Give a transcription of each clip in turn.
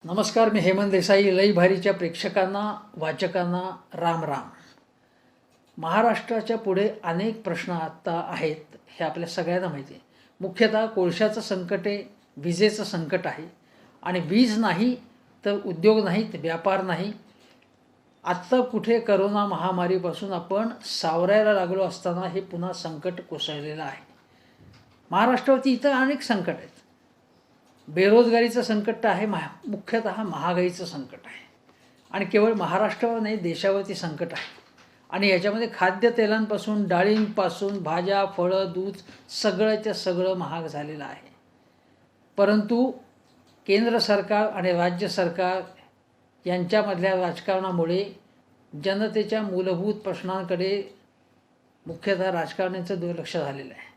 नमस्कार, मी हेमंत देसाई. लई भारीच्या प्रेक्षकांना, वाचकांना राम राम. महाराष्ट्राच्या पुढे अनेक प्रश्न आत्ता आहेत हे आपल्या सगळ्यांना माहिती आहे. मुख्यतः कोळशाचं संकट आहे, विजेचं संकट आहे आणि वीज नाही तर उद्योग नाहीत, व्यापार नाही. आत्ता कुठे करोना महामारीपासून आपण सावरायला लागलो असताना हे पुन्हा संकट कोसळलेलं आहे. महाराष्ट्रावरती इतर अनेक संकट आहेत. बेरोजगारीचं संकट आहे, मुख्यतः महागाईचं संकट आहे आणि केवळ महाराष्ट्रावर नाही, देशावरती संकट आहे. आणि याच्यामध्ये खाद्यतेलांपासून, डाळींपासून, भाज्या, फळं, दूध सगळंच्या सगळं महाग झालेलं आहे. परंतु केंद्र सरकार आणि राज्य सरकार यांच्यामधल्या राजकारणामुळे जनतेच्या मूलभूत प्रश्नांकडे मुख्यतः राजकारण्यांचं दुर्लक्ष झालेलं आहे.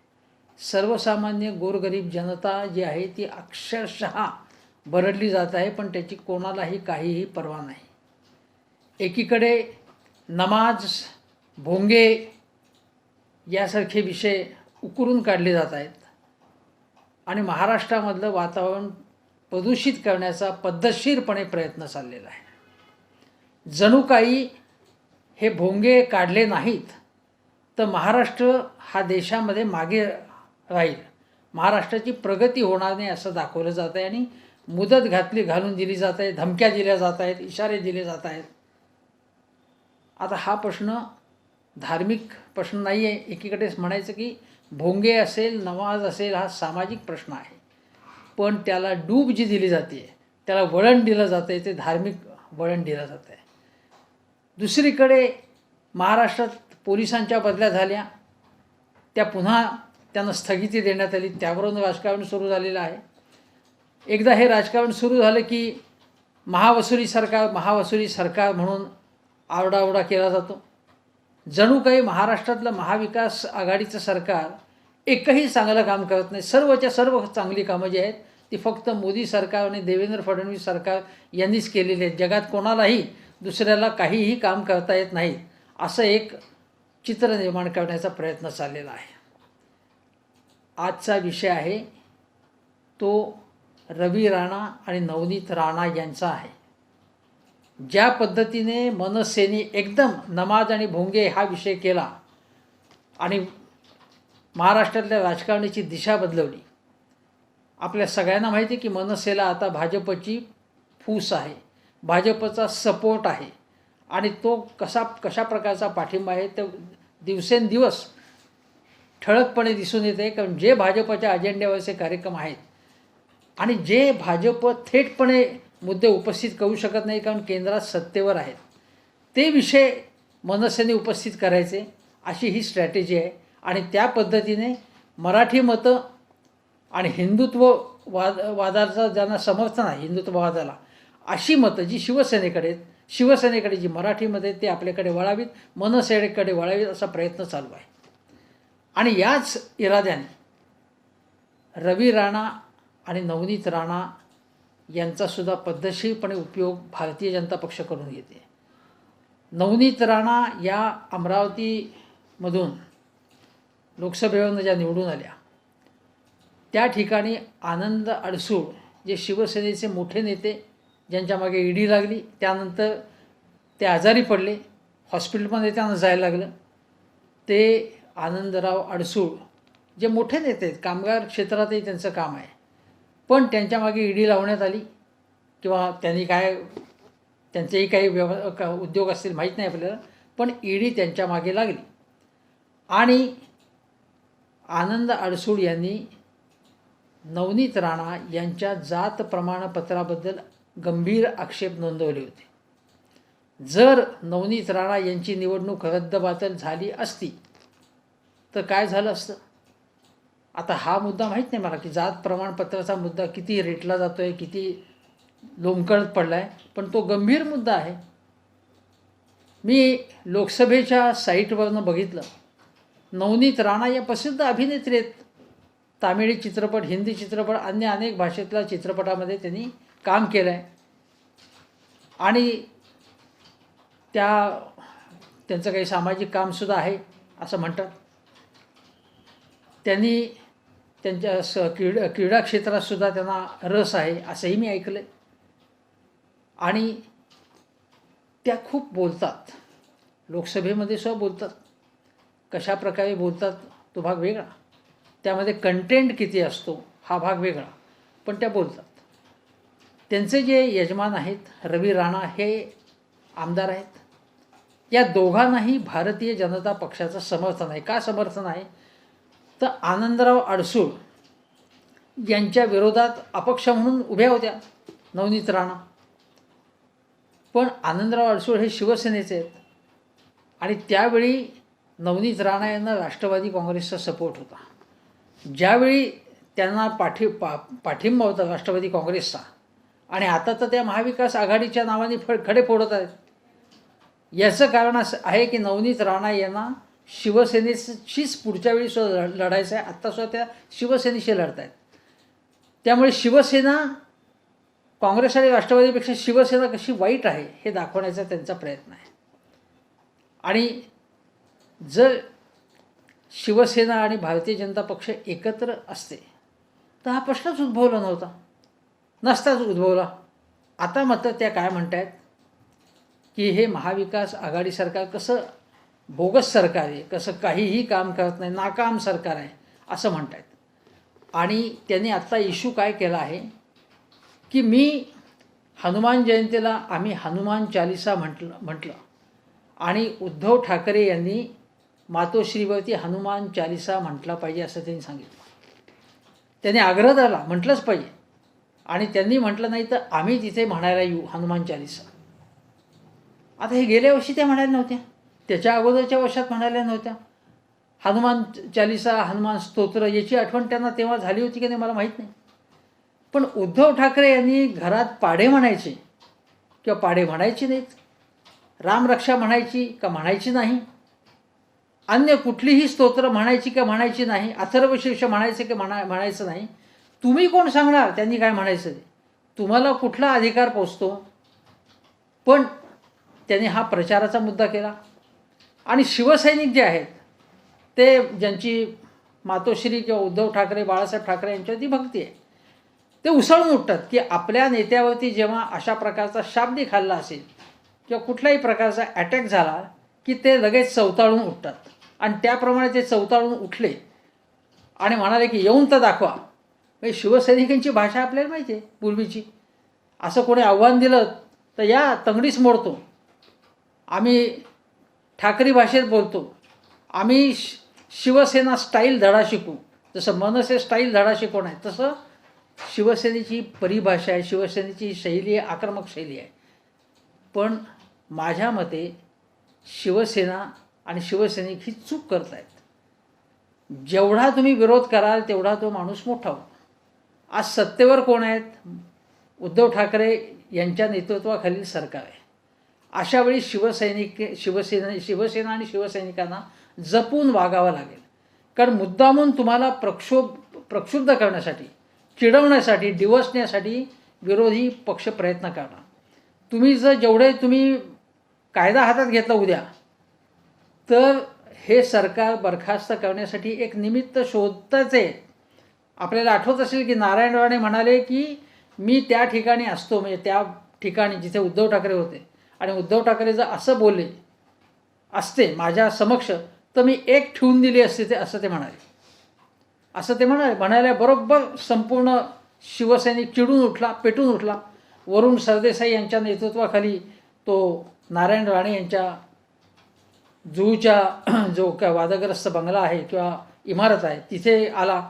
सर्वसामान्य गोरगरीब जनता जी आहे ती अक्षरशः बरडली जात आहे, पण त्याची कोणालाही काहीही पर्वा नाही. एकीकडे नमाज, भोंगे यासारखे विषय उकरून काढले जात आहेत आणि महाराष्ट्रामधलं वातावरण प्रदूषित करण्याचा पद्धतशीरपणे प्रयत्न चाललेला आहे. जणू काही हे भोंगे काढले नाहीत तर महाराष्ट्र हा देशामध्ये मागे राहील, महाराष्ट्राची प्रगती होणार नाही असं दाखवलं जात आहे आणि मुदत घालून दिली जात आहे, धमक्या दिल्या जात आहेत, इशारे दिले जात आहेत. आता हा प्रश्न धार्मिक प्रश्न नाही आहे. एकीकडेच म्हणायचं की भोंगे असेल, नमाज असेल, हा सामाजिक प्रश्न आहे, पण त्याला डूब जी दिली जाते, त्याला वळण दिलं जातं आहे, ते धार्मिक वळण दिलं जातं आहे. दुसरीकडे महाराष्ट्रात पोलिसांच्या बदल्या झाल्या, त्या पुन्हा त्यांना स्थगिती देण्यात आली, त्यावरून राजकारण सुरू झालेलं आहे. एकदा हे राजकारण सुरू झालं की महावसुली सरकार म्हणून आरडाओरडा केला जातो. जणू काही महाराष्ट्रातलं महाविकास आघाडीचं सरकार एकही चांगलं काम करत नाही. सर्वच्या सर्व चांगली कामं जी आहेत ती फक्त मोदी सरकार आणि देवेंद्र फडणवीस सरकार यांनीच केलेली आहेत. जगात कोणालाही दुसऱ्याला काहीही काम करता येत नाही असं एक चित्र निर्माण करण्याचा प्रयत्न चाललेला आहे. आजचा विषय आहे तो रवी राणा आणि नवनीत राणा यांचा आहे. ज्या पद्धतीने मनसेने एकदम नमाज आणि भोंगे हा विषय केला आणि महाराष्ट्रातल्या राजकारणाची दिशा बदलवली. आपल्या सगळ्यांना माहिती आहे की मनसेला आता भाजपची फूस आहे, भाजपचा सपोर्ट आहे आणि तो कशा प्रकारचा पाठिंबा आहे तो दिवसेंदिवस ठळकपणे दिसून येते. कारण जे भाजपच्या अजेंड्यावरचे कार्यक्रम आहेत आणि जे भाजप थेटपणे मुद्दे उपस्थित करू शकत नाही कारण केंद्रात सत्तेवर आहेत, ते विषय मनसेने उपस्थित करायचे अशी ही स्ट्रॅटेजी आहे. आणि त्या पद्धतीने मराठी मतं आणि वादाचा ज्यांना समर्थन आहे हिंदुत्ववादाला, अशी मतं जी शिवसेनेकडे जी मराठीमध्ये ते आपल्याकडे वळावीत, मनसेकडे वळावीत असा प्रयत्न चालू आहे. आणि याच इराद्याने रवी राणा आणि नवनीत राणा यांचासुद्धा पद्धतशीरपणे उपयोग भारतीय जनता पक्ष करून घेते. नवनीत राणा या अमरावतीमधून लोकसभेवरून ज्या निवडून आल्या, त्या ठिकाणी आनंद अडसूळ जे शिवसेनेचे मोठे नेते, ज्यांच्या मागे ईडी लागली, त्यानंतर ते आजारी पडले, हॉस्पिटलमध्ये त्यांना जायला लागलं, ते आनंदराव अडसूळ जे मोठे नेते आहेत, कामगार क्षेत्रातही त्यांचं काम आहे, पण त्यांच्या मागे ईडी लावण्यात आली किंवा त्यांचेही काही उद्योग असतील माहीत नाही आपल्याला, पण ईडी त्यांच्या मागे लागली. आणि आनंद अडसूळ यांनी नवनीत राणा यांच्या जात प्रमाणपत्राबद्दल गंभीर आक्षेप नोंदवले होते. जर नवनीत राणा यांची निवडणूक रद्दबातल झाली असती तर काय झालं असतं? आता हा मुद्दा माहीत नाही मला की जात प्रमाणपत्राचा मुद्दा किती रेटला जातो आहे, किती लोंबकळत पडला आहे, पण तो गंभीर मुद्दा आहे. मी लोकसभेच्या साईटवरनं बघितलं, नवनीत राणा या प्रसिद्ध अभिनेत्री आहेत. तामिळी चित्रपट, हिंदी चित्रपट, अन्य अनेक भाषेतल्या चित्रपटामध्ये त्यांनी काम केलं आहे आणि त्यांचं काही सामाजिक कामसुद्धा आहे असं म्हणतात. त्यांनी त्यांच्या क्रीडा क्षेत्रातसुद्धा त्यांना रस आहे असंही मी ऐकलं आहे. आणि त्या खूप बोलतात, लोकसभेमध्ये सुद्धा बोलतात. कशा प्रकारे बोलतात तो भाग वेगळा, त्यामध्ये कंटेंट किती असतो हा भाग वेगळा, पण त्या बोलतात. त्यांचे जे यजमान आहेत रवी राणा हे आमदार आहेत. या दोघांनाही भारतीय जनता पक्षाचं समर्थन आहे. का समर्थन आहे तर आनंदराव अडसूळ यांच्या विरोधात अपक्ष म्हणून उभ्या होत्या नवनीत राणा, पण आनंदराव अडसूळ हे शिवसेनेचे आहेत आणि त्यावेळी नवनीत राणा यांना राष्ट्रवादी काँग्रेसचा सपोर्ट होता. ज्यावेळी त्यांना पाठिंबा होता राष्ट्रवादी काँग्रेसचा, आणि आता तर त्या महाविकास आघाडीच्या नावाने खडे फोडत आहेत. याचं कारण असं आहे की नवनीत राणा यांना शिवसेनेचीच पुढच्या वेळी सुद्धा लढायचं आहे. आत्तासुद्धा त्या शिवसेनेशी लढत आहेत. त्यामुळे शिवसेना काँग्रेस आणि राष्ट्रवादीपेक्षा शिवसेना कशी वाईट आहे हे दाखवण्याचा त्यांचा प्रयत्न आहे. आणि जर शिवसेना आणि भारतीय जनता पक्ष एकत्र असते तर हा प्रश्नच उद्भवला नसताच उद्भवला. आता मात्र त्या काय म्हणत आहेत की हे महाविकास आघाडी सरकार कसं बोगस सरकार आहे, कसं काहीही काम करत नाही, नाकाम सरकार आहे असं म्हणत आहेत. आणि त्यांनी आत्ता इश्यू काय केला आहे की मी हनुमान जयंतीला आम्ही हनुमान चालिसा म्हटलं आणि उद्धव ठाकरे यांनी मातोश्रीवरती हनुमान चालिसा म्हटला पाहिजे असं त्यांनी सांगितलं. त्यांनी आग्रह धरला, म्हटलंच पाहिजे. आणि त्यांनी म्हटलं नाही तर आम्ही तिथे म्हणायला येऊ हनुमान चालिसा. आता हे गेल्या वर्षी त्या म्हणायला नव्हत्या, त्याच्या अगोदरच्या वर्षात म्हणायला नव्हत्या. हनुमान चालिसा, हनुमान स्तोत्र याची आठवण त्यांना तेव्हा झाली होती की नाही मला माहीत नाही. पण उद्धव ठाकरे यांनी घरात पाढे म्हणायचे किंवा पाढे म्हणायचे नाहीत, रामरक्षा म्हणायची का म्हणायची नाही, अन्य कुठलीही स्तोत्र म्हणायची का म्हणायची नाही, अथर्वशीर्ष म्हणायचे की म्हणायचं नाही. तुम्ही कोण सांगणार त्यांनी काय म्हणायचं ते? तुम्हाला कुठला अधिकार पोचतो? पण त्यांनी हा प्रचाराचा मुद्दा केला. आणि शिवसैनिक जे आहेत ते ज्यांची मातोश्री किंवा उद्धव ठाकरे, बाळासाहेब ठाकरे यांच्यावरती भक्ती आहे, ते उसळून उठतात की आपल्या नेत्यावरती जेव्हा अशा प्रकारचा शाब्दिक हल्ला असेल किंवा कुठल्याही प्रकारचा अटॅक झाला की ते लगेच चवताळून उठतात. आणि त्याप्रमाणे ते चवताळून उठले आणि म्हणाले की येऊन तर दाखवा. म्हणजे शिवसैनिकांची भाषा आपल्याला माहिती आहे पूर्वीची. असं कोणी आव्हान दिलं तर या तंगडीच मोडतो, आम्ही ठाकरी भाषेत बोलतो, आम्ही शिवसेना स्टाईल धडा शिकू. जसं मनसे स्टाईल धडा शिकवण आहे तसं शिवसेनेची परिभाषा आहे, शिवसेनेची शैली आहे, आक्रमक शैली आहे. पण माझ्या मते शिवसेना आणि शिवसैनिक ही चूक करत आहेत. जेवढा तुम्ही विरोध कराल तेवढा तो माणूस मोठा होतो. आज सत्तेवर कोण आहेत? उद्धव ठाकरे यांच्या नेतृत्वाखालील सरकार आहे. अशावेळी शिवसेना आणि शिवसैनिकांना जपून वागावं लागेल. कारण मुद्दामून तुम्हाला प्रक्षुब्ध करण्यासाठी, चिडवण्यासाठी, डिवचण्यासाठी विरोधी पक्ष प्रयत्न करणार. तुम्ही जेवढे तुम्ही कायदा हातात घेतला उद्या तर हे सरकार बरखास्त करण्यासाठी एक निमित्त शोधतच आहे. आपल्याला आठवत असेल की नारायण राणे म्हणाले की मी त्या ठिकाणी असतो, म्हणजे त्या ठिकाणी जिथे उद्धव ठाकरे होते, आणि उद्धव ठाकरे जर असं बोलले असते माझ्या समक्ष तर मी एक ठेवून दिली असते ते, असं ते म्हणाले. असं ते म्हणाल्याबरोबर संपूर्ण शिवसैनिक चिडून उठला, पेटून उठला. वरुण सरदेसाई यांच्या नेतृत्वाखाली तो नारायण राणे यांच्या जुहूच्या जो काय वादग्रस्त बंगला आहे किंवा इमारत आहे तिथे आला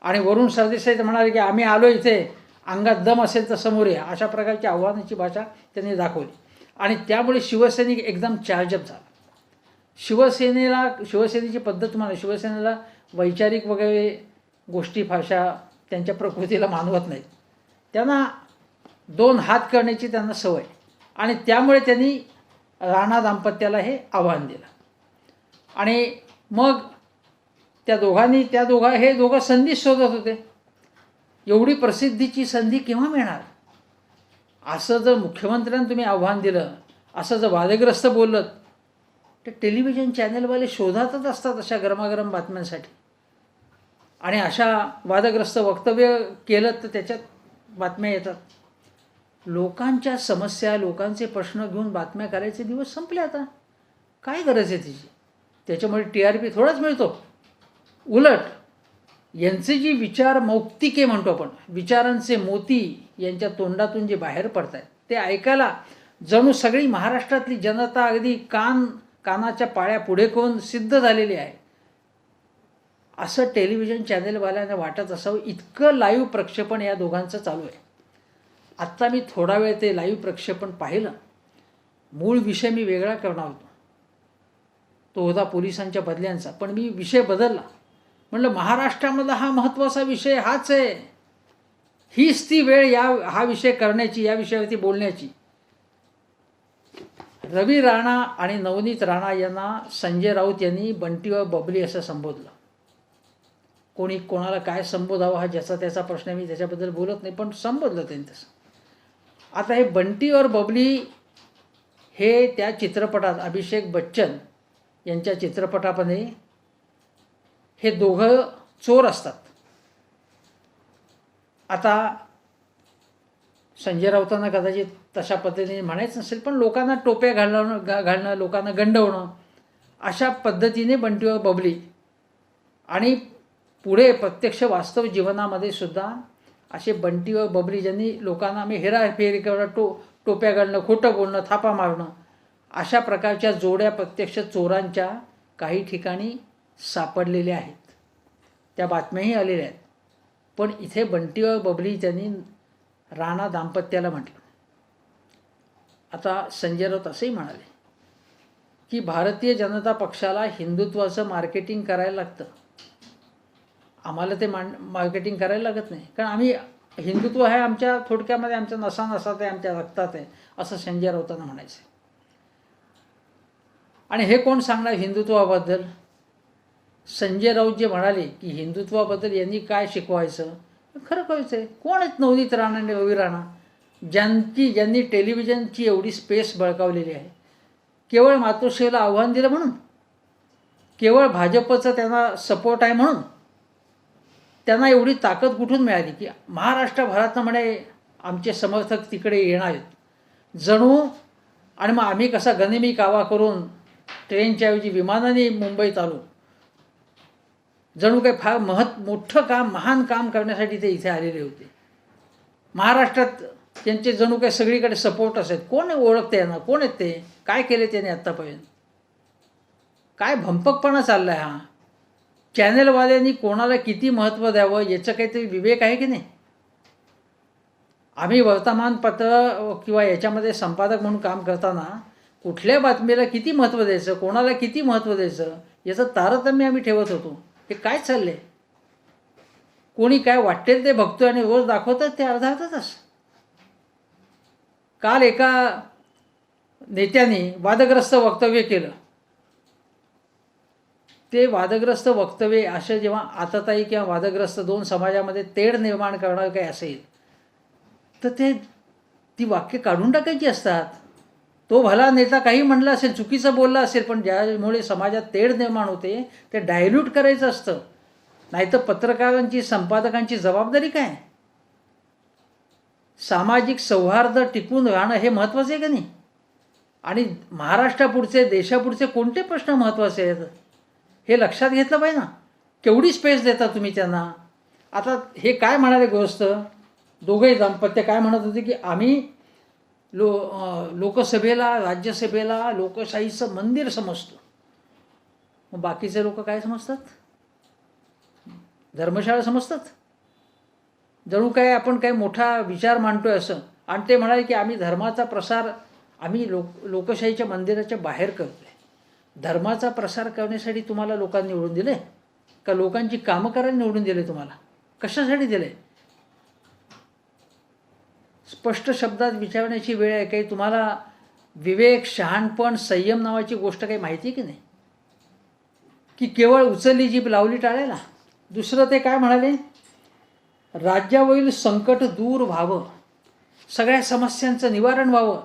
आणि वरुण सरदेसाई तर म्हणाले की आम्ही आलो इथे, अंगात दम असेल तर समोर या. अशा प्रकारची आव्हानाची भाषा त्यांनी दाखवली आणि त्यामुळे शिवसैनिक एकदम चार्जअप झाला. शिवसेनेची पद्धत म्हणा, शिवसेनेला वैचारिक वगैरे गोष्टी भाषा त्यांच्या प्रकृतीला मानवत नाहीत. त्यांना दोन हात करण्याची त्यांना सवय, आणि त्यामुळे त्यांनी राणा दाम्पत्याला हे आव्हान दिलं. आणि मग हे दोघं संधी शोधत होते. एवढी प्रसिद्धीची संधी केव्हा मिळणार? असं जर मुख्यमंत्र्यांना तुम्ही आव्हान दिलं, असं जर वादग्रस्त बोललं तर टेलिव्हिजन चॅनलवाले शोधातच असतात अशा गरमागरम बातम्यांसाठी. आणि अशा वादग्रस्त वक्तव्य केलं तर त्याच्यात बातम्या येतात. लोकांच्या समस्या, लोकांचे प्रश्न घेऊन बातम्या करायचे दिवस संपले आता. काय गरज आहे तिची? त्याच्यामुळे TRP थोडाच मिळतो. उलट यांचे जी विचार मौक्तिके म्हणतो आपण, विचारांचे मोती यांच्या तोंडातून जे बाहेर पडत आहेत ते ऐकायला जणू सगळी महाराष्ट्रातली जनता अगदी कानाच्या पाळ्या पुढे करून सिद्ध झालेली आहे. असं टेलिव्हिजन चॅनेलवाल्यांना वाटत असावं. इतकं लाईव्ह प्रक्षेपण या दोघांचं चालू आहे. आत्ता मी थोडा वेळ ते लाईव्ह प्रक्षेपण पाहिलं. मूळ विषय मी वेगळा करणार होतो, तो होता पोलिसांच्या बदल्यांचा. पण मी विषय बदलला. म्हणलं महाराष्ट्रामधला हा महत्त्वाचा विषय हाच आहे. हीच ती वेळ हा विषय करण्याची, या विषयावरती बोलण्याची. रवी राणा आणि नवनीत राणा यांना संजय राऊत यांनी बंटी व बबली असं संबोधलं. कोणी कोणाला काय संबोधावं हा ज्याचा त्याचा प्रश्न, मी त्याच्याबद्दल बोलत नाही, पण संबोधलं त्यांनी तसं. आता हे बंटी और बबली हे त्या चित्रपटात अभिषेक बच्चन यांच्या चित्रपटामध्ये हे दोघं चोर असतात. आता संजय राऊतांना कदाचित तशा पद्धतीने म्हणायचं नसेल, पण लोकांना टोप्या घालणं, लोकांना गंडवणं, अशा पद्धतीने बंटी और बबली आणि पुढे प्रत्यक्ष वास्तव जीवनामध्ये सुद्धा असे बंटी व बबली ज्यांनी लोकांना आम्ही हेराफेरी करणं, टोप्या घालणं, खोटं बोलणं, थापा मारणं, अशा प्रकारच्या जोड्या प्रत्यक्ष चोरांच्या काही ठिकाणी सापडलेल्या आहेत. त्या बातम्याही आलेल्या आहेत. पण इथे बंटी व बबली त्यांनी राणा दाम्पत्याला म्हटलं. आता संजय राऊत असंही म्हणाले की भारतीय जनता पक्षाला हिंदुत्वाचं मार्केटिंग करायला लागतं. आम्हाला ते मार्केटिंग करायला लागत नाही, कारण आम्ही हिंदुत्व आहे आमच्या थोडक्यामध्ये, आमच्या नसानसात आहे, आमच्या रक्तात आहे, असं संजय राऊतांना म्हणायचं. आणि हे कोण सांगणार हिंदुत्वाबद्दल? संजय राऊत जे म्हणाले की हिंदुत्वाबद्दल यांनी काय शिकवायचं, खरं कळचं आहे. कोण आहेत नवनीत राणा आणि रवी राणा, ज्यांनी टेलिव्हिजनची एवढी स्पेस बळकावलेली आहे? केवळ मातोश्रीला आव्हान दिलं म्हणून? केवळ भाजपचं त्यांना सपोर्ट आहे म्हणून? त्यांना एवढी ताकद कुठून मिळाली की महाराष्ट्रभरातनं म्हणे आमचे समर्थक तिकडे येणार आहेत जणू, आणि मग आम्ही कसा गनिमी कावा करून ट्रेनच्या ऐवजी विमानाने मुंबईत आलो, जणू काही फार मोठं काम, महान काम करण्यासाठी ते इथे आलेले होते. महाराष्ट्रात त्यांचे जणू काही सगळीकडे सपोर्ट असेल. कोण ओळखते यांना? कोण आहेत ते? काय केले त्याने आत्तापर्यंत? काय भंपकपणा चालला आहे हा? चॅनेलवाल्यांनी कोणाला किती महत्त्व द्यावं याचं काहीतरी विवेक आहे की नाही? आम्ही वर्तमानपत्र किंवा याच्यामध्ये संपादक म्हणून काम करताना कुठल्या बातमीला किती महत्त्व द्यायचं, कोणाला किती महत्त्व द्यायचं, याचं तारतम्य आम्ही ठेवत होतो. हे काय चाललं आहे? कोणी काय वाटेल ते बघतोय आणि रोज दाखवतात ते अर्धा तास. काल एका नेत्याने वादग्रस्त वक्तव्य केलं. ते वादग्रस्त वक्तव्य असे जेव्हा आतताई किंवा वादग्रस्त दोन समाजामध्ये तेढ निर्माण करणारं काही असेल तर ती वाक्य काढून टाकायची असतात. तो भला नेता काही म्हणला असेल, चुकीचं बोलला असेल, पण ज्यामुळे समाजात तेढ निर्माण होते ते डायल्यूट करायचं असतं. नाहीतर पत्रकारांची, संपादकांची जबाबदारी काय? सामाजिक सौहार्द टिकून राहणं हे महत्त्वाचं आहे का नाही? आणि महाराष्ट्रापुढचे, देशापुढचे कोणते प्रश्न महत्त्वाचे आहेत हे लक्षात घेतलं पाहिजे ना. केवढी स्पेस देता तुम्ही त्यांना? आता हे काय म्हणाले गृहस्थ, दोघंही दाम्पत्य काय म्हणत होते की आम्ही लोकसभेला, राज्यसभेला लोकशाहीचं मंदिर समजतो. मग बाकीचे लोक काय समजतात? धर्मशाळा समजतात. जणू काय आपण काय मोठा विचार मांडतोय असं. आणि ते म्हणाले की आम्ही धर्माचा प्रसार आम्ही लोकशाहीच्या मंदिराच्या बाहेर करतोय. धर्माचा प्रसार करण्यासाठी तुम्हाला लोकांनी निवडून दिले का? लोकांची कामं करायला निवडून दिले तुम्हाला? कशासाठी दिले? स्पष्ट शब्दात विचारण्याची वेळ आहे. काही तुम्हाला विवेक, शहाणपण, संयम नावाची गोष्ट काही माहिती आहे की नाही? की केवळ उचलली जीभ लावली टाळायला? दुसरं ते काय म्हणाले, राज्यावरील संकट दूर व्हावं, सगळ्या समस्यांचं निवारण व्हावं.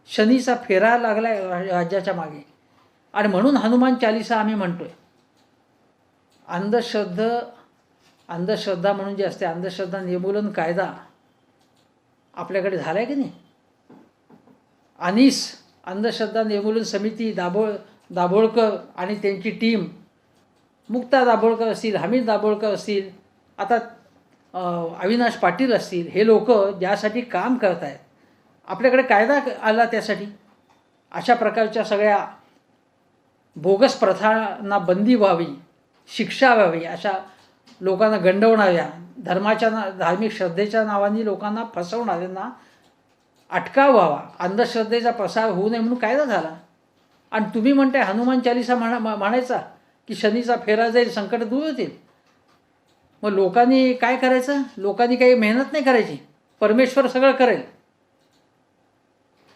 शनीचा फेरा लागला आहे राज्याच्या मागे आणि म्हणून हनुमान चालिसा आम्ही म्हणतोय. अंधश्रद्धा म्हणून जे असते, अंधश्रद्धा निर्मूलन कायदा आपल्याकडे झाला आहे की नाही? अनीस अंधश्रद्धा निर्मूलन समिती दाभोळकर आणि त्यांची टीम, मुक्ता दाभोळकर असतील, हमीद दाभोळकर असतील, आता अविनाश पाटील असतील, हे लोक ज्यासाठी काम करत आहेत, आपल्याकडे कायदा आला त्यासाठी. अशा प्रकारच्या सगळ्या बोगस प्रथांना बंदी व्हावी, शिक्षा व्हावी, अशा लोकांना गंडवणाऱ्या, धार्मिक श्रद्धेच्या नावाने लोकांना फसवणाऱ्यांना अटकाव व्हावा, अंधश्रद्धेचा प्रसार होऊ नये म्हणून कायदा झाला. आणि तुम्ही म्हणताय हनुमान चालीसा म्हणायचा की शनीचा फेरा जाईल, संकट दूर होतील. मग लोकांनी काय करायचं? लोकांनी काही मेहनत नाही करायची, परमेश्वर सगळं करेल.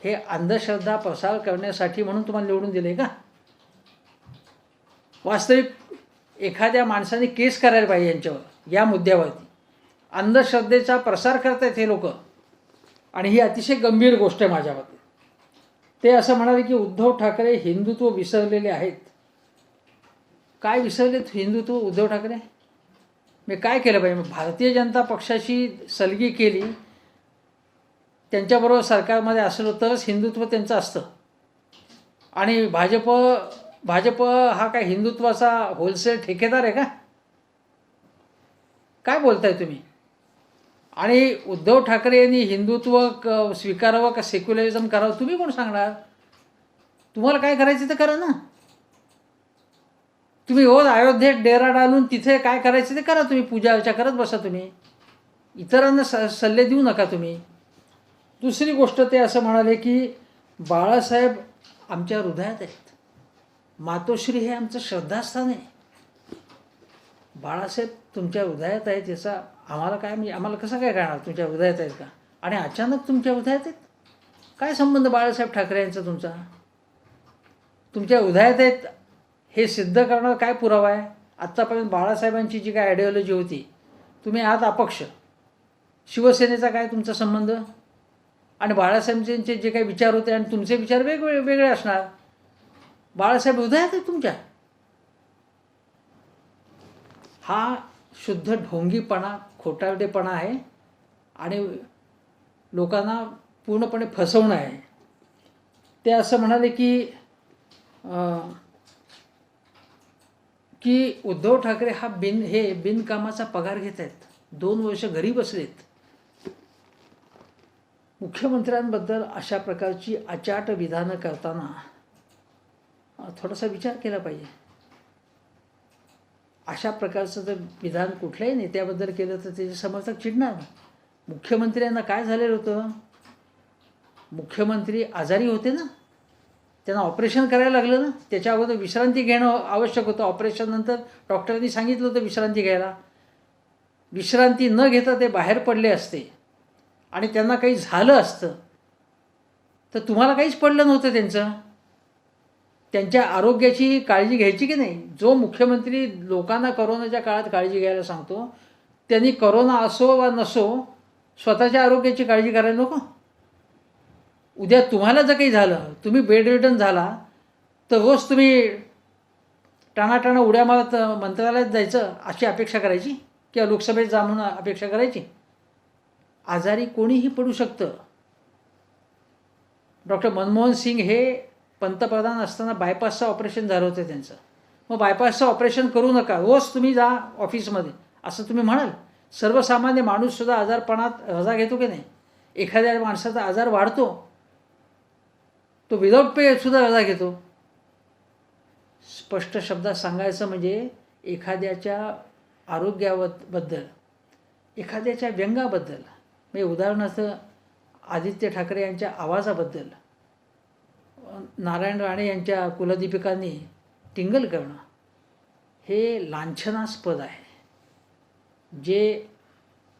हे अंधश्रद्धा प्रसार करण्यासाठी म्हणून तुम्हाला निवडून दिले का? वास्तविक एखाद्या माणसाने केस करायला पाहिजे यांच्यावर, या मुद्द्यावरती. अंधश्रद्धेचा प्रसार करतायत हे लोक, आणि ही अतिशय गंभीर गोष्ट आहे माझ्या मते. ते असं म्हणाले की उद्धव ठाकरे हिंदुत्व विसरलेले आहेत. काय विसरलेत हिंदुत्व उद्धव ठाकरे? मी काय केलं पाहिजे? भारतीय जनता पक्षाशी सलगी केली, त्यांच्याबरोबर सरकारमध्ये असलो तरच हिंदुत्व त्यांचं असतं. आणि भाजप हा काय हिंदुत्वाचा होलसेल ठेकेदार आहे का? काय बोलताय तुम्ही? आणि उद्धव ठाकरे यांनी हिंदुत्व स्वीकारावं का सेक्युलरिझम करावं, तुम्ही कोण सांगणार? तुम्हाला काय करायचं ते करा ना. तुम्ही रोज अयोध्येत डेरा डालून तिथे काय करायचं ते करा, तुम्ही पूजा अर्चा करत बसा. तुम्ही इतरांना सल्ले देऊ नका तुम्ही. दुसरी गोष्ट, ते असं म्हणाले की बाळासाहेब आमच्या हृदयात आहेत, मातोश्री हे आमचं श्रद्धास्थान आहे. बाळासाहेब तुमच्या हृदयात आहेत याचा आम्हाला काय, म्हणजे आम्हाला कसं काय कळणार तुमच्या हृदयात आहेत का? आणि अचानक तुमच्या हृदयात आहेत, काय संबंध बाळासाहेब ठाकरे यांचा तुमचा? तुमच्या हृदयात आहेत हे सिद्ध करणारा काय पुरावा आहे? आत्तापर्यंत बाळासाहेबांची जी काय आयडिओलॉजी होती, तुम्ही आहात अपक्ष, शिवसेनेचा काय तुमचा संबंध? आणि बाळासाहेबांचे जे काही विचार होते आणि तुमचे विचार वेगळे असणार. बाळासाहेब हृदयात आहेत तुमच्या. हा शुद्ध ढोंगीपणा, खोटारडेपणा आहे आणि लोकांना पूर्णपणे फसवणं आहे. ते असं म्हणाले की उद्धव ठाकरे हा बिनकामाचा पगार घेत आहेत, 2 वर्ष घरी बसलेत. मुख्यमंत्र्यांबद्दल अशा प्रकारची अचाट विधानं करताना थोडासा विचार केला पाहिजे. अशा प्रकारचं जर विधान कुठल्याही नेत्याबद्दल केलं तर त्याचे समर्थक चिडणार. मुख्यमंत्र्यांना काय झालेलं होतं? मुख्यमंत्री आजारी होते ना, त्यांना ऑपरेशन करायला लागलं ना, त्याच्या अगोदर विश्रांती घेणं आवश्यक होतं. ऑपरेशननंतर डॉक्टरांनी सांगितलं होतं विश्रांती घ्यायला. विश्रांती न घेता ते बाहेर पडले असते आणि त्यांना काही झालं असतं तर तुम्हाला काहीच पडलं नव्हतं. त्यांच्या आरोग्याची काळजी घ्यायची की नाही? जो मुख्यमंत्री लोकांना करोनाच्या काळात काळजी घ्यायला सांगतो, त्यांनी करोना असो वा नसो स्वतःच्या आरोग्याची काळजी करायला नको? उद्या तुम्हाला जर काही झालं, तुम्ही बेड रिटर्न झाला, तर रोज तुम्ही टाणाटाणा उड्या मारत मंत्रालयात जायचं अशी अपेक्षा करायची किंवा लोकसभेत जा म्हणून अपेक्षा करायची? आजारी कोणीही पडू शकतं. डॉक्टर मनमोहन सिंग हे पंतप्रधान असताना बायपासचं ऑपरेशन झालं होतं त्यांचं. मग बायपासचं ऑपरेशन करू नका, रोज तुम्ही जा ऑफिसमध्ये असं तुम्ही म्हणाल? सर्वसामान्य माणूससुद्धा आजारपणात रजा घेतो की नाही? एखाद्या माणसाचा आजार वाढतो, तो विदाऊट पेसुद्धा रजा घेतो. स्पष्ट शब्दात सांगायचं म्हणजे एखाद्याच्या आरोग्याबद्दल, एखाद्याच्या व्यंगाबद्दल, म्हणजे उदाहरणार्थ आदित्य ठाकरे यांच्या आवाजाबद्दल नारायण राणे यांच्या कुलदीपिकांनी टिंगल करणं हे लांछनास्पद आहे. जे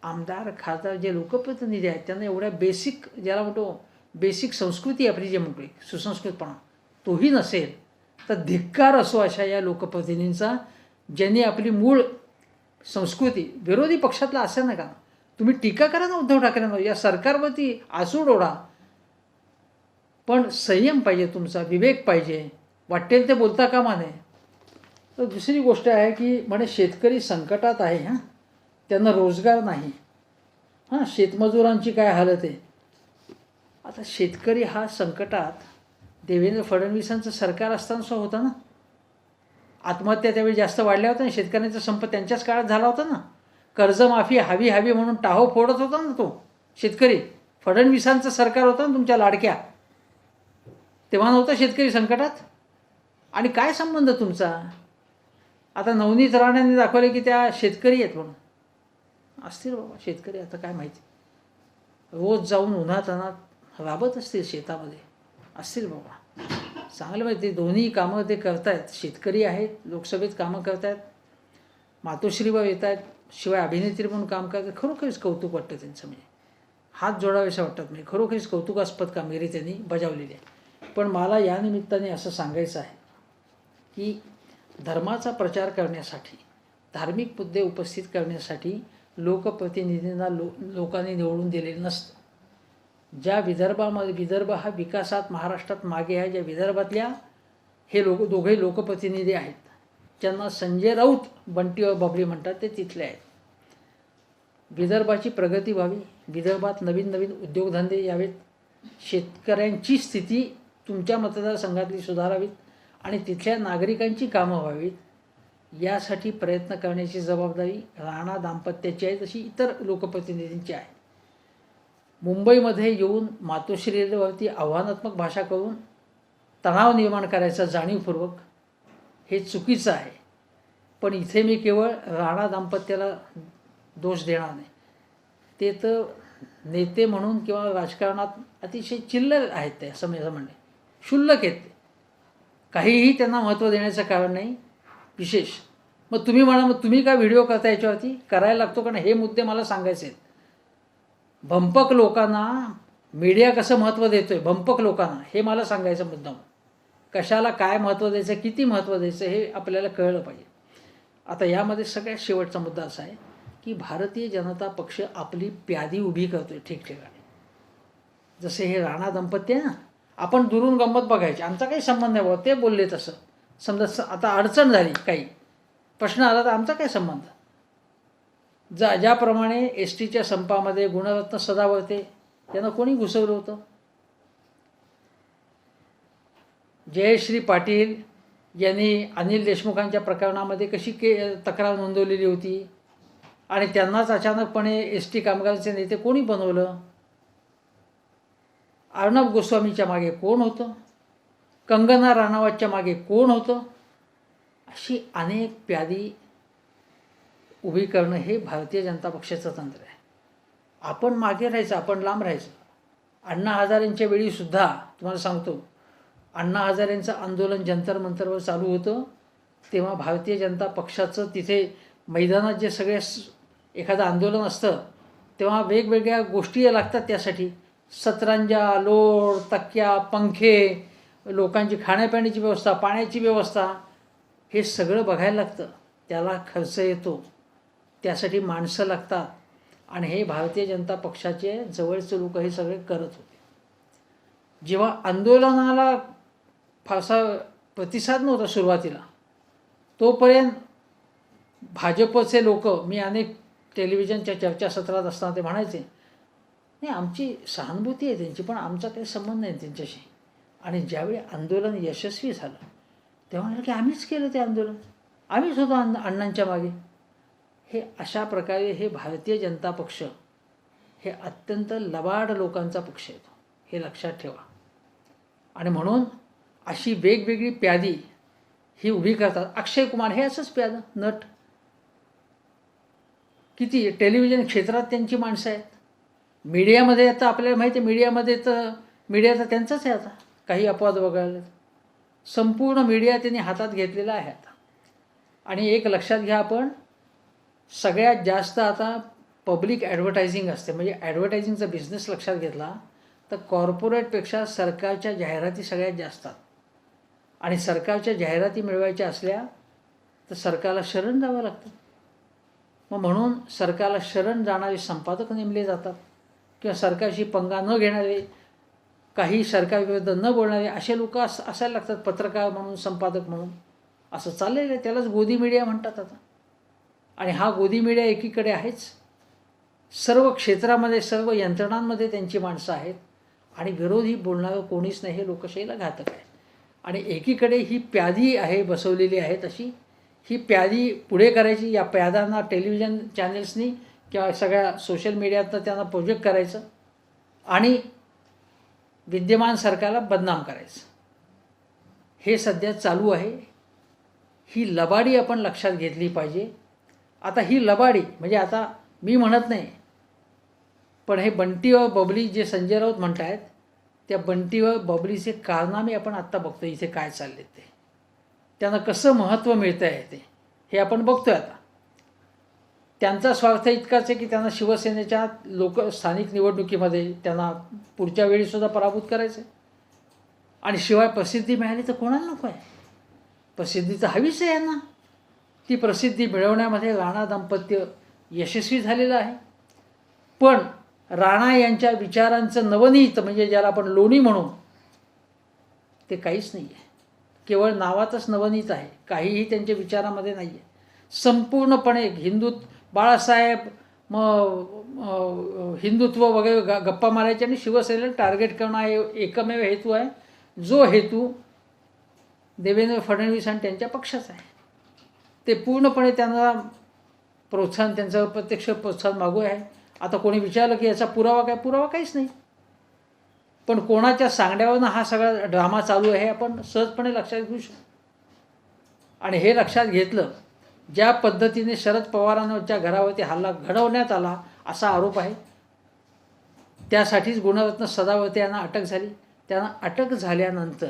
आमदार, खासदार, जे लोकप्रतिनिधी आहेत त्यांना एवढ्या बेसिक, ज्याला म्हणतो बेसिक संस्कृती आपली जे म्हटली सुसंस्कृतपणा, तोही नसेल तर धिक्कार असो अशा या लोकप्रतिनिधींचा, ज्यांनी आपली मूळ संस्कृती, विरोधी पक्षातला असेल ना का, तुम्ही टीका करा ना उद्धव ठाकरेंवर, या सरकारवरती आसूड ओढा, पण संयम पाहिजे, तुमचा विवेक पाहिजे, वाटेल ते बोलता कामा नये. तर दुसरी गोष्ट आहे की म्हणे शेतकरी संकटात आहे, त्यांना रोजगार नाही. शेतमजुरांची काय हालत आहे. आता शेतकरी हा संकटात देवेंद्र फडणवीसांचं सरकार असताना सुद्धा होता ना. आत्महत्या त्यावेळी जास्त वाढल्या होत्या ना. शेतकऱ्यांचा संप त्यांच्याच काळात झाला होता ना. कर्जमाफी हवी हवी म्हणून टाहो फोडत होता ना तो शेतकरी. फडणवीसांचं सरकार होतं ना तुमच्या लाडक्या. तेव्हा नव्हता शेतकरी संकटात. आणि काय संबंध तुमचा? आता नवनीत राणांनी दाखवले की त्या शेतकरी आहेत म्हणून. असतील बाबा शेतकरी, आता काय माहिती. रोज जाऊन उन्हात अनात राबत असतील शेतामध्ये, असतील बाबा. चांगलं माहिती, दोन्ही कामं ते करतायत. शेतकरी आहेत, लोकसभेत कामं करतायत, मातोश्रीबाब येत आहेत, शिवाय अभिनेत्री म्हणून काम करतात. खरोखरीच कौतुक वाटतं त्यांचं. म्हणजे हात जोडावेसे वाटतात. म्हणजे खरोखरीच कौतुकास्पद कामगिरी त्यांनी बजावलेली आहे. पण मला या निमित्ताने असं सांगायचं आहे की धर्माचा प्रचार करण्यासाठी, धार्मिक मुद्दे उपस्थित करण्यासाठी लोकप्रतिनिधींना लोकांनी निवडून दिलेलं नसतं. ज्या विदर्भ हा विकासात महाराष्ट्रात मागे आहे, ज्या विदर्भातल्या हे दोघे लोकप्रतिनिधी आहेत, ज्यांना संजय राऊत बंटी व बबली म्हणतात, ते तिथले आहेत. विदर्भाची प्रगती व्हावी, विदर्भात नवीन नवीन उद्योगधंदे यावेत, शेतकऱ्यांची स्थिती तुमच्या मतदारसंघातली सुधारावीत आणि तिथल्या नागरिकांची कामं व्हावीत, यासाठी प्रयत्न करण्याची जबाबदारी राणा दाम्पत्याची आहे, तशी इतर लोकप्रतिनिधींची आहे. मुंबईमध्ये येऊन मातोश्रीवरती आव्हानात्मक भाषा करून तणाव निर्माण करायचा जाणीवपूर्वक, हे चुकीचं आहे. पण इथे मी केवळ राणा दाम्पत्याला दोष देणार नाही. ते तर नेते म्हणून किंवा राजकारणात अतिशय चिल्लर आहेत, ते समजा म्हणणे क्षुल्लक आहेत. ते काहीही त्यांना महत्त्व देण्याचं कारण नाही विशेष. मग तुम्ही म्हणा, मग तुम्ही काय व्हिडिओ करता याच्यावरती? करायला लागतो, कारण हे मुद्दे मला सांगायचे आहेत. भंपक लोकांना मीडिया कसं महत्त्व देतो आहे, भंपक लोकांना, हे मला सांगायचं मुद्दाम. कशाला काय महत्त्व द्यायचं, किती महत्त्व द्यायचं, हे आपल्याला कळलं पाहिजे. आता यामध्ये सगळ्यात शेवटचा मुद्दा असा आहे की भारतीय जनता पक्ष आपली प्यादी उभी करतो आहे ठिकठिकाणी. जसे हे राणा दाम्पत्य आहे ना, आपण दुरून गंमत बघायची, आमचा काही संबंध नाही बाबा, ते बोलले तसं. समजा आता अडचण झाली, काही प्रश्न आला, तर आमचा काय संबंध. ज्याप्रमाणे एस टीच्या संपामध्ये गुणरत्न सदावर्ते यांना कोणी घुसवलं होतं? जयश्री पाटील यांनी अनिल देशमुखांच्या प्रकरणामध्ये कशी तक्रार नोंदवलेली होती आणि त्यांनाच अचानकपणे एस टी कामगारांचे नेते कोणी बनवलं? अर्णब गोस्वामीच्या मागे कोण होतं? कंगना राणावतच्या मागे कोण होतं? अशी अनेक प्यादी उभी करणं हे भारतीय जनता पक्षाचं तंत्र आहे. आपण मागे राहायचं, आपण लांब राहायचं. अण्णा हजारेंच्या वेळीसुद्धा तुम्हाला सांगतो, अण्णा हजारेंचं आंदोलन जंतर मंतरवर चालू होतं, तेव्हा भारतीय जनता पक्षाचं तिथे मैदानात जे सगळे एखादं आंदोलन असतं तेव्हा वेगवेगळ्या गोष्टी लागतात त्यासाठी. सतरंजा, लोड, तक्क्या, पंखे, लोकांची खाण्यापिण्याची व्यवस्था, पाण्याची व्यवस्था, हे सगळं बघायला लागतं. त्याला खर्च येतो, त्यासाठी माणसं लागतात. आणि हे भारतीय जनता पक्षाचे जवळचे लोक हे सगळे करत होते. जेव्हा आंदोलनाला फारसा प्रतिसाद नव्हता सुरुवातीला, तोपर्यंत भाजपचे लोक, मी अनेक टेलिव्हिजनच्या चर्चासत्रात असताना ते म्हणायचे, नाही आमची सहानुभूती आहे त्यांची, पण आमचा काही संबंध नाही त्यांच्याशी. आणि ज्यावेळी आंदोलन यशस्वी झालं तेव्हा म्हणाले की आम्हीच केलं ते आंदोलन, आम्हीच होतो अण्णांच्या मागे. हे अशा प्रकारे हे भारतीय जनता पक्ष हे अत्यंत लबाड लोकांचा पक्ष येतो, हे लक्षात ठेवा. आणि म्हणून अशी वेगवेगळी प्यादी ही उभी करतात. अक्षय कुमार हे असंच प्याद नट, किती टेलिव्हिजन क्षेत्रात त्यांची माणसं आहेत. मीडियामध्ये आता आपल्याला माहिती आहे, मीडिया तर त्यांचाच आहे. आता काही अपवाद वगळले संपूर्ण मीडिया त्यांनी हातात घेतलेला आहे आता. आणि एक लक्षात घ्या, आपण सगळ्यात जास्त आता पब्लिक ॲडव्हर्टायझिंग असते, म्हणजे ॲडव्हर्टायझिंगचा बिझनेस लक्षात घेतला तर कॉर्पोरेटपेक्षा सरकारच्या जाहिराती सगळ्यात जास्त असतात. आणि सरकारच्या जाहिराती मिळवायच्या असल्या तर सरकारला शरण जावं लागतं. मग म्हणून सरकारला शरण जाणारे संपादक नेमले जातात, किंवा सरकारशी पंगा न घेणारे, काही सरकारविरुद्ध न बोलणारे असे लोक असायला लागतात, पत्रकार म्हणून, संपादक म्हणून. असं चाललेलं आहे. त्यालाच गोदी मीडिया म्हणतात आता. आणि हा गोदी मीडिया एकीकडे आहेच, सर्व क्षेत्रामध्ये, सर्व यंत्रणांमध्ये त्यांची माणसं आहेत. आणि विरोधी बोलणारं कोणीच नाही, हे लोकशाहीला घातक आहे. आणि एकीकडे ही प्यादी आहे बसवलेली आहे, तशी ही प्यादी पुढे करायची. या प्यादांना टेलिव्हिजन चॅनल्सनी किंवा सगळ्या सोशल मीडियातनं त्यांना प्रोजेक्ट करायचं आणि विद्यमान सरकारला बदनाम करायचं, हे सध्या चालू आहे. ही लबाडी आपण लक्षात घेतली पाहिजे. आता ही लबाडी म्हणजे आता मी म्हणत नाही, पण हे बंटी व बबली जे संजय राऊत म्हणत आहेत, त्या बंटी व बबलीचे कारनामे आपण आत्ता बघतो इथे काय चालले ते, त्यांना कसं महत्त्व मिळतं आहे ते हे आपण बघतोय. आता त्यांचा स्वार्थ इतकाच आहे की त्यांना शिवसेनेच्या स्थानिक निवडणुकीमध्ये त्यांना पुढच्या वेळीसुद्धा पराभूत करायचं आहे. आणि शिवाय प्रसिद्धी मिळाली तर कोणाला नको आहे? प्रसिद्धी तर हवीच आहे यांना. ती प्रसिद्धी मिळवण्यामध्ये राणा दाम्पत्य यशस्वी झालेलं आहे. पण राणा यांच्या विचारांचं नवनीत म्हणजे ज्याला आपण लोणी म्हणू, ते काहीच नाही आहे. केवळ नावातच नवनीत आहे, काहीही त्यांच्या विचारामध्ये नाही आहे. संपूर्णपणे बाळासाहेब हिंदुत्व वगैरे गप्पा मारायचे आणि शिवसेनेला टार्गेट करणं हे एकमेव हेतू आहे, जो हेतू देवेंद्र फडणवीस आणि त्यांच्या पक्षाचा आहे. ते पूर्णपणे त्यांना प्रोत्साहन, त्यांचं प्रत्यक्ष प्रोत्साहन मागू आहे. आता कोणी विचारलं की याचा पुरावा काय? पुरावा काहीच नाही. पण कोणाच्या सांगण्यावरनं हा सगळा ड्रामा चालू आहे हे आपण सहजपणे लक्षात घेऊ शकतो. आणि हे लक्षात घेतलं, ज्या पद्धतीने शरद पवारांच्या घरावरती हल्ला घडवण्यात आला असा आरोप आहे, त्यासाठीच गुणरत्न सदावर्ते यांना अटक झाली. त्यांना अटक झाल्यानंतर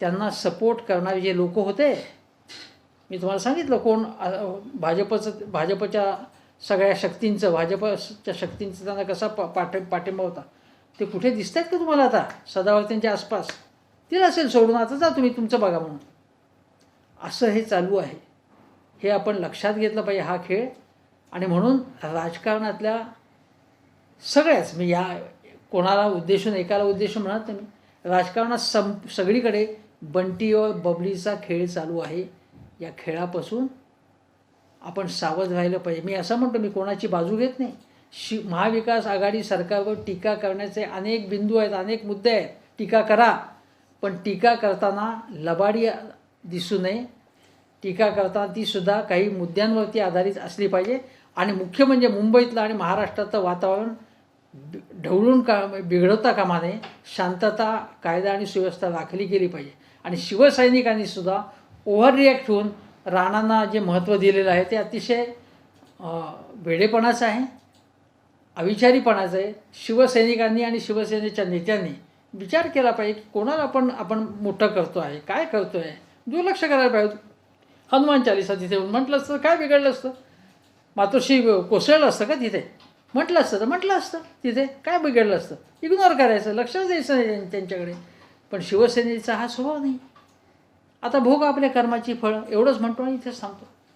त्यांना सपोर्ट करणारे जे लोक होते, मी तुम्हाला सांगितलं कोण, भाजपच्या सगळ्या शक्तींचं, भाजपच्या शक्तींचं त्यांना कसा पाठिंबा होता, ते कुठे दिसत आहेत का तुम्हाला आता सदावर्त्यांच्या आसपास? तिला असेल सोडून, आता जा तुम्ही तुमचं बघा म्हणून. असं हे चालू आहे, हे आपण लक्षात घेतलं पाहिजे हा खेळ. आणि म्हणून राजकारणातल्या सगळ्याच, मी या कोणाला उद्देशून एकाला उद्देशून म्हणत नाही, मी राजकारणात सगळीकडे बंटी व बबलीचा खेळ चालू आहे. या खेळापासून आपण सावध राहिलं पाहिजे. मी असं म्हणतो, मी कोणाची बाजू घेत नाही. महाविकास आघाडी सरकारवर टीका करण्याचे अनेक बिंदू आहेत, अनेक मुद्दे आहेत, टीका करा. पण टीका करताना लबाडी दिसू नये. टीका करताना तीसुद्धा काही मुद्द्यांवरती आधारित असली पाहिजे. आणि मुख्य म्हणजे मुंबईतलं आणि महाराष्ट्राचं वातावरण ढवळून बिघडवता कामा नये. शांतता, कायदा आणि सुव्यवस्था राखली गेली पाहिजे. आणि शिवसैनिकांनीसुद्धा ओव्हर रिॲक्ट होऊन राणांना जे महत्त्व दिलेलं आहे ते अतिशय वेडेपणाचं आहे, अविचारीपणाचं आहे. शिवसैनिकांनी आणि शिवसेनेच्या नेत्यांनी विचार केला पाहिजे की कोणाला आपण मोठं करतो आहे, काय करतो आहे, दुर्लक्ष करायला पाहिजे. हनुमान चालीसा तिथे म्हटलं असतं काय बिघडलं असतं? मातोश्री कोसळलं असतं का तिथे? म्हटलं असतं तर म्हटलं असतं, तिथे काय बिघडलं असतं? इग्नोर करायचं, लक्षच द्यायचं नाही त्यांच्याकडे. पण शिवसेनेचा हा स्वभाव नाही. आता भोग आपल्या कर्माची फळं, एवढंच म्हणतो आणि इथेच थांबतो.